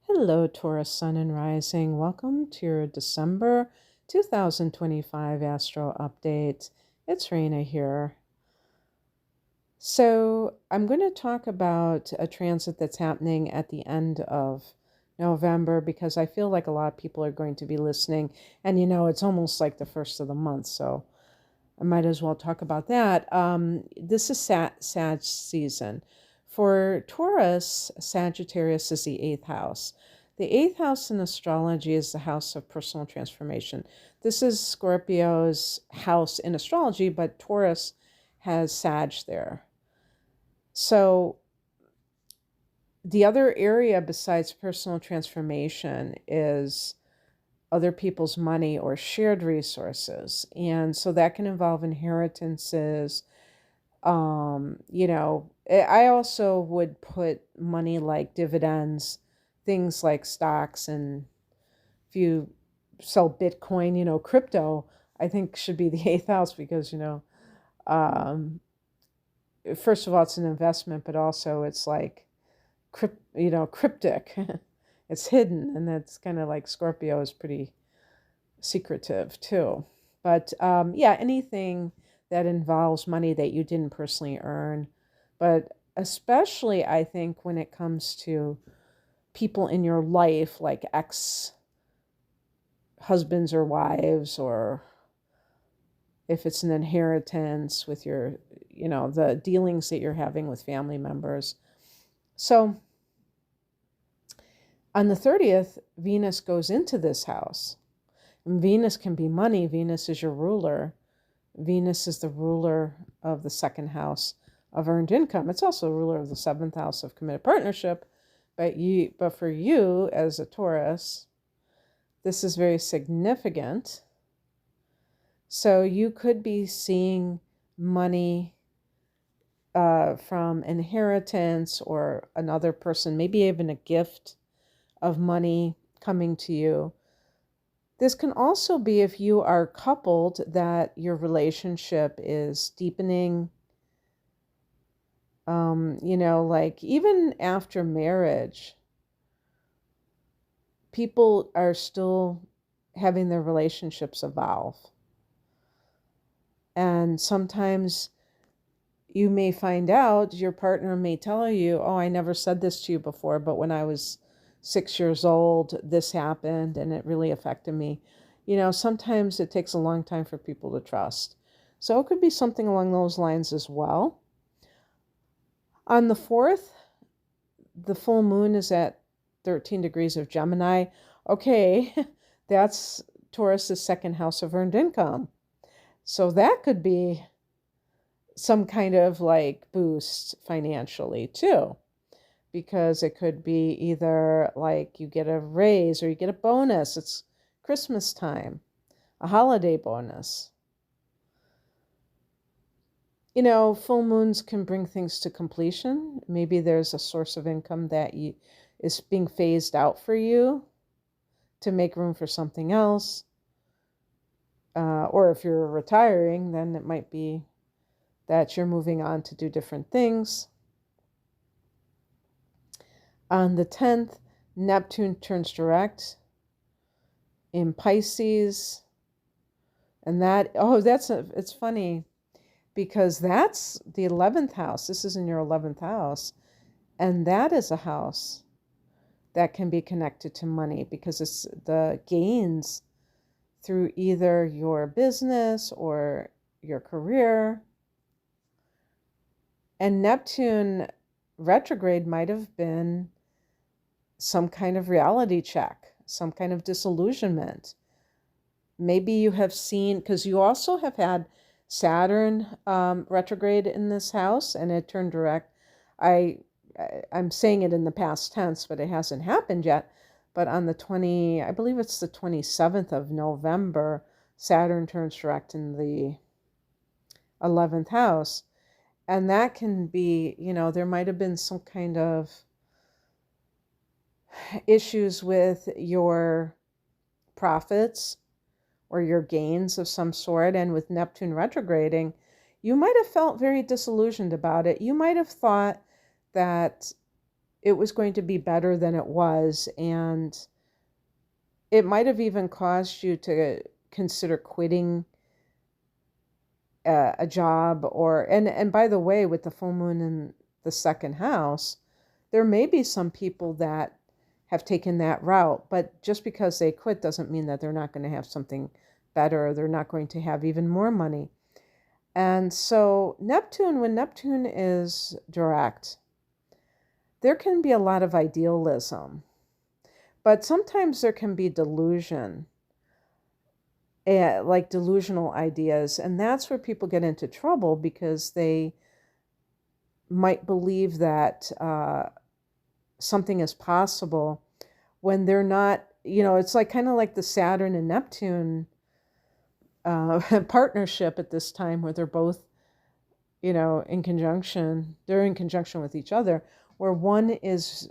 Hello, Taurus Sun and Rising. Welcome to your December 2025 Astro Update. It's Raina here. So, I'm going to talk about a transit that's happening at the end of November because I feel like a lot of people are going to be listening. And it's almost like the first of the month, so I might as well talk about that. This is Sag season. For Taurus, Sagittarius is the eighth house. The eighth house in astrology is the house of personal transformation. This is Scorpio's house in astrology, but Taurus has Sag there. So the other area besides personal transformation is other people's money or shared resources. And so that can involve inheritances. I also would put money like dividends, things like stocks, and if you sell Bitcoin, crypto, I think should be the eighth house because, um, first of all, it's an investment, but also it's like, cryptic. It's hidden, and that's kind of like Scorpio is pretty secretive too. But anything that involves money that you didn't personally earn, but especially I think when it comes to people in your life, like ex husbands or wives, or if it's an inheritance with the dealings that you're having with family members. So on the 30th, Venus goes into this house. And Venus can be money. Venus is your ruler. Venus is the ruler of the second house of earned income. It's also a ruler of the seventh house of committed partnership. But for you as a Taurus, this is very significant. So you could be seeing money from inheritance or another person, maybe even a gift of money coming to you. This can also be if you are coupled that your relationship is deepening. Like even after marriage, people are still having their relationships evolve. And sometimes you may find out, your partner may tell you, oh, I never said this to you before, but when I was 6 years old, this happened and it really affected me. Sometimes it takes a long time for people to trust. So it could be something along those lines as well. On the 4th, the full moon is at 13 degrees of Gemini. Okay, that's Taurus's second house of earned income. So that could be some kind of like boost financially too, because it could be either like you get a raise or you get a bonus. It's Christmas time, a holiday bonus. Full moons can bring things to completion. Maybe there's a source of income that is being phased out for you to make room for something else. Or if you're retiring, then it might be that you're moving on to do different things. On the 10th, Neptune turns direct in Pisces. And it's funny because that's the 11th house. This is in your 11th house. And that is a house that can be connected to money because it's the gains through either your business or your career. And Neptune retrograde might have been some kind of reality check, some kind of disillusionment. Maybe you have seen, because you also have had Saturn retrograde in this house, and it turned direct. I'm saying it in the past tense, but it hasn't happened yet. But on I believe it's the 27th of November, Saturn turns direct in the 11th house. And that can be, there might have been some kind of issues with your profits or your gains of some sort. And with Neptune retrograding, you might have felt very disillusioned about it. You might have thought that it was going to be better than it was. And it might have even caused you to consider quitting a job, and by the way, with the full moon in the second house, there may be some people that have taken that route, but just because they quit doesn't mean that they're not going to have something better, or they're not going to have even more money. And so when Neptune is direct, there can be a lot of idealism, but sometimes there can be delusion, like delusional ideas. And that's where people get into trouble, because they might believe that something is possible when they're not. It's like kind of like the Saturn and Neptune partnership at this time, where they're both, in conjunction. They're in conjunction with each other, where one is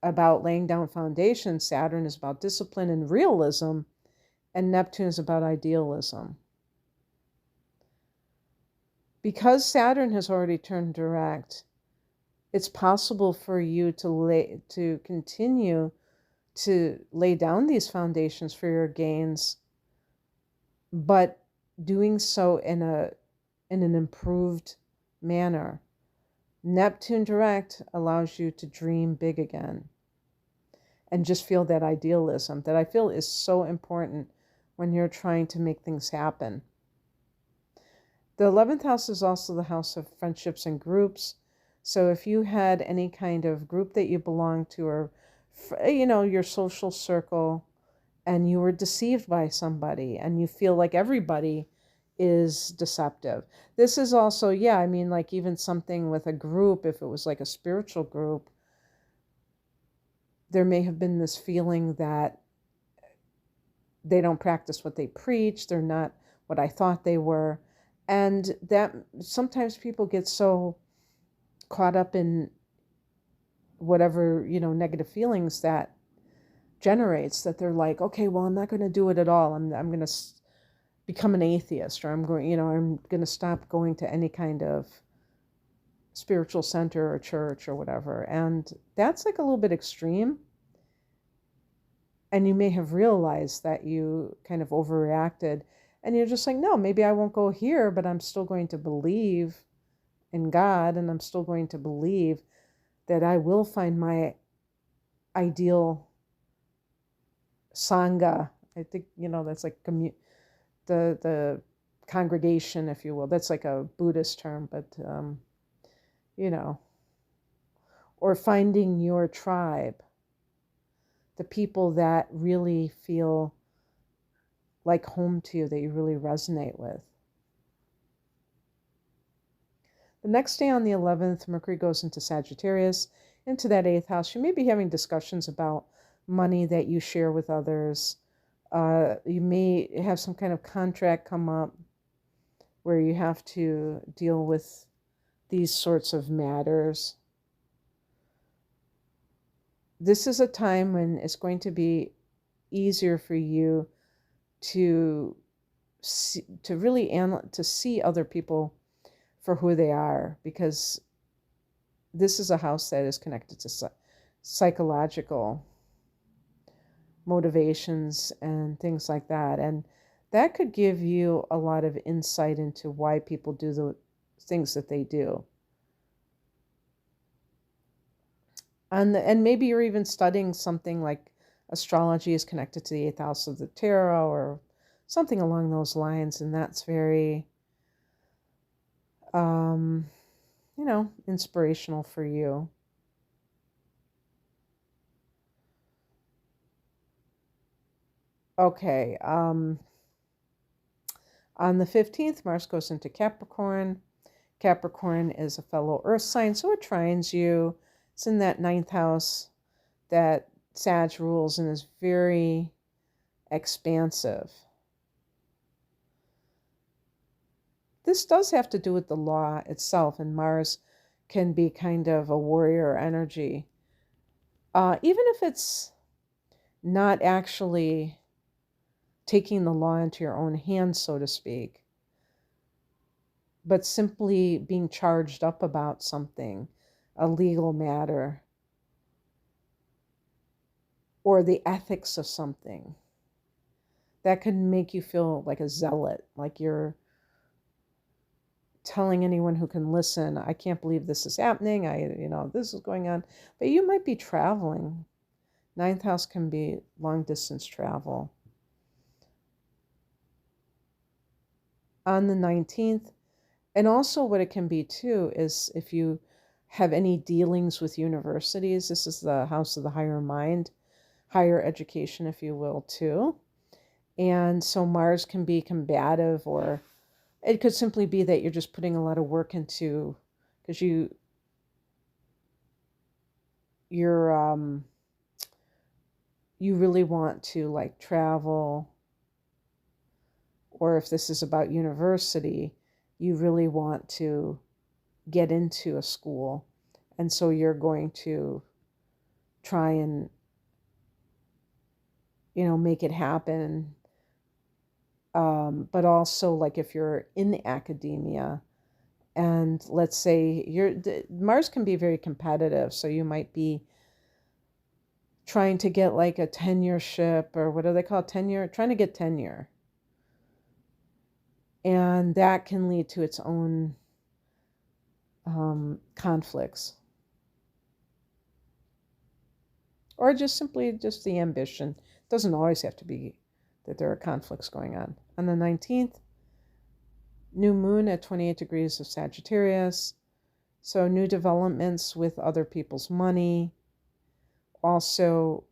about laying down foundation. Saturn is about discipline and realism, and Neptune is about idealism. Because Saturn has already turned direct, it's possible for you to continue to lay down these foundations for your gains, but doing so in an improved manner. Neptune direct allows you to dream big again and just feel that idealism that I feel is so important when you're trying to make things happen. The 11th house is also the house of friendships and groups. So if you had any kind of group that you belong to, or, your social circle, and you were deceived by somebody and you feel like everybody is deceptive. This is also, like even something with a group, if it was like a spiritual group, there may have been this feeling that they don't practice what they preach. They're not what I thought they were. And that sometimes people get so caught up in whatever, negative feelings that generates, that they're like, okay, well, I'm not going to do it at all. I'm going to become an atheist, or I'm going to stop going to any kind of spiritual center or church or whatever. And that's like a little bit extreme. And you may have realized that you kind of overreacted, and you're just like, no, maybe I won't go here, but I'm still going to believe in God, and I'm still going to believe that I will find my ideal sangha. I think, that's like the congregation, if you will. That's like a Buddhist term, but, or finding your tribe, the people that really feel like home to you, that you really resonate with. The next day on the 11th, Mercury goes into Sagittarius, into that 8th house. You may be having discussions about money that you share with others. You may have some kind of contract come up where you have to deal with these sorts of matters. This is a time when it's going to be easier for you to see other people for who they are, because this is a house that is connected to psychological motivations and things like that. And that could give you a lot of insight into why people do the things that they do. And maybe you're even studying something like astrology is connected to the 8th house of the tarot, or something along those lines. And that's very, inspirational for you. Okay. On the 15th, Mars goes into Capricorn. Capricorn is a fellow earth sign, so it trines you. It's in that 9th house that Sag rules, and is very expansive. This does have to do with the law itself, and Mars can be kind of a warrior energy. Even if it's not actually taking the law into your own hands, so to speak, but simply being charged up about something, a legal matter, or the ethics of something. That could make you feel like a zealot, like you're telling anyone who can listen, I can't believe this is happening. This is going on. But you might be traveling. Ninth house can be long distance travel. On the 19th, and also what it can be too is if you have any dealings with universities, this is the house of the higher mind, higher education, if you will, too. And so Mars can be combative, or it could simply be that you're just putting a lot of work into, because you really want to like travel, or if this is about university, you really want to get into a school. And so you're going to try and, make it happen. But also, like if you're in academia, and let's say Mars can be very competitive, so you might be trying to get like a tenureship, or what do they call tenure? Trying to get tenure. And that can lead to its own conflicts. Or just simply just the ambition. It doesn't always have to be that there are conflicts going on. On the 19th, new moon at 28 degrees of Sagittarius. So new developments with other people's money. Also,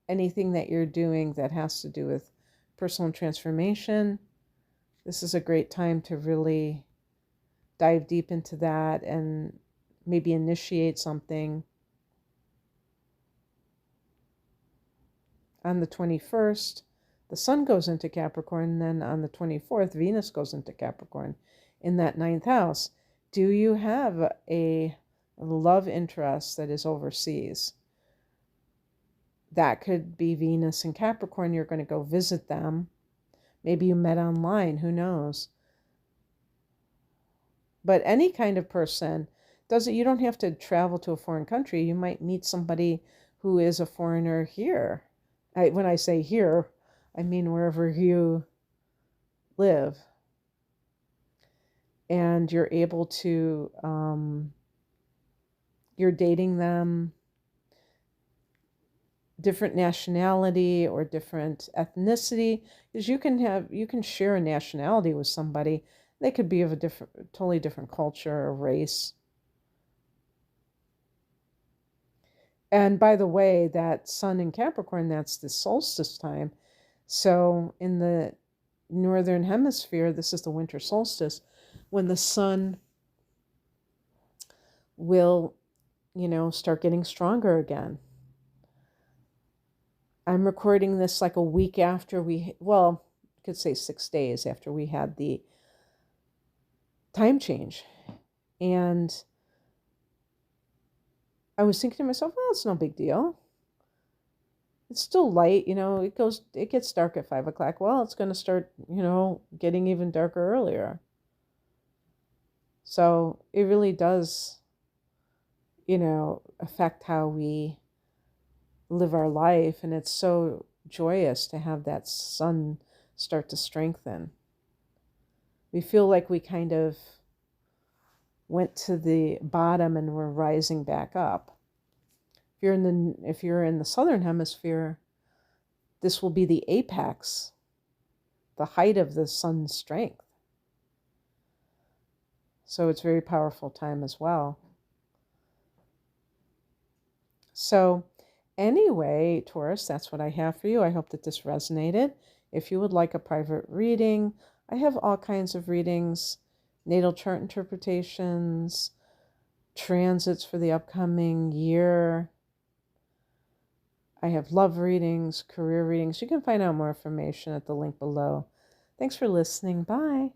anything that you're doing that has to do with personal transformation. This is a great time to really dive deep into that and maybe initiate something. On the 21st, the sun goes into Capricorn, and then on the 24th, Venus goes into Capricorn in that ninth house. Do you have a love interest that is overseas? That could be Venus and Capricorn. You're going to go visit them. Maybe you met online, who knows? But any kind of person, you don't have to travel to a foreign country. You might meet somebody who is a foreigner here. When I say here, I mean wherever you live. And you're able to, you're dating them, different nationality or different ethnicity, because you can share a nationality with somebody. They could be of a totally different culture or race. And by the way, that sun in Capricorn, that's the solstice time. So in the northern hemisphere, this is the winter solstice, when the sun will, start getting stronger again. I'm recording this like a week after I could say 6 days after we had the time change. And I was thinking to myself, well, it's no big deal. It's still light, it gets dark at 5 o'clock. Well, it's going to start, getting even darker earlier. So it really does, affect how we live our life. And it's so joyous to have that sun start to strengthen. We feel like we kind of went to the bottom and we're rising back up. If you're in the southern hemisphere, this will be the apex, the height of the sun's strength. So it's a very powerful time as well. So anyway, Taurus, that's what I have for you. I hope that this resonated. If you would like a private reading, I have all kinds of readings, natal chart interpretations, transits for the upcoming year. I have love readings, career readings. You can find out more information at the link below. Thanks for listening. Bye.